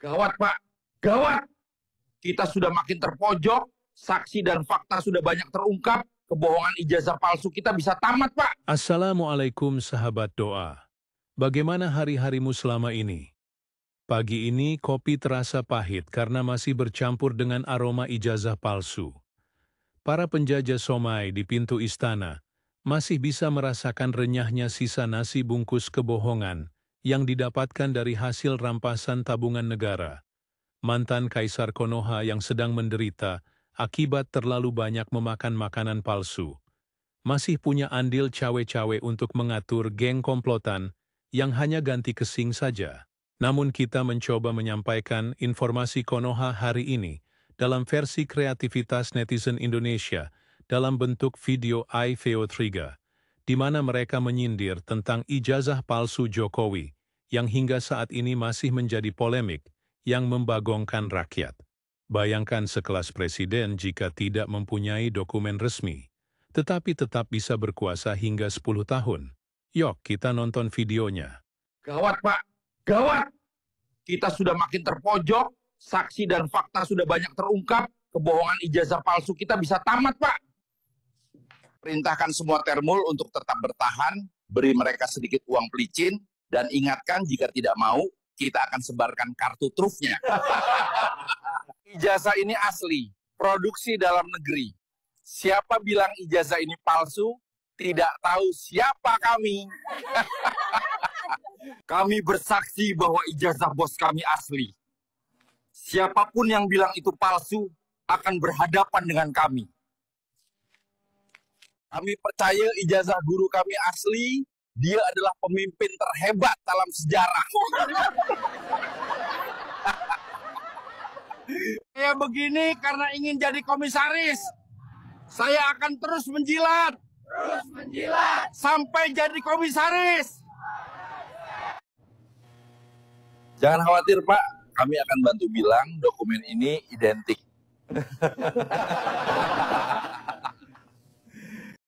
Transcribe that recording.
Gawat, Pak. Gawat. Kita sudah makin terpojok, saksi dan fakta sudah banyak terungkap, kebohongan ijazah palsu kita bisa tamat, Pak. Assalamualaikum sahabat doa. Bagaimana hari-harimu selama ini? Pagi ini kopi terasa pahit karena masih bercampur dengan aroma ijazah palsu. Para penjajah somai di pintu istana masih bisa merasakan renyahnya sisa nasi bungkus kebohongan yang didapatkan dari hasil rampasan tabungan negara. Mantan Kaisar Konoha yang sedang menderita akibat terlalu banyak memakan makanan palsu masih punya andil cawe-cawe untuk mengatur geng komplotan yang hanya ganti kesing saja. Namun kita mencoba menyampaikan informasi Konoha hari ini dalam versi kreativitas netizen Indonesia dalam bentuk video iVeo3, di mana mereka menyindir tentang ijazah palsu Jokowi yang hingga saat ini masih menjadi polemik yang membagongkan rakyat. Bayangkan sekelas presiden jika tidak mempunyai dokumen resmi, tetapi tetap bisa berkuasa hingga 10 tahun. Yuk, kita nonton videonya. Gawat, Pak. Gawat. Kita sudah makin terpojok, saksi dan fakta sudah banyak terungkap, kebohongan ijazah palsu kita bisa tamat, Pak. Perintahkan semua termul untuk tetap bertahan, beri mereka sedikit uang pelicin, dan ingatkan jika tidak mau, kita akan sebarkan kartu trufnya. Ijazah ini asli, produksi dalam negeri. Siapa bilang ijazah ini palsu, tidak tahu siapa kami. Kami bersaksi bahwa ijazah bos kami asli. Siapapun yang bilang itu palsu, akan berhadapan dengan kami. Kami percaya ijazah guru kami asli, dia adalah pemimpin terhebat dalam sejarah. Saya begini karena ingin jadi komisaris. Saya akan terus menjilat. Sampai jadi komisaris. Jangan khawatir, Pak. Kami akan bantu bilang dokumen ini identik.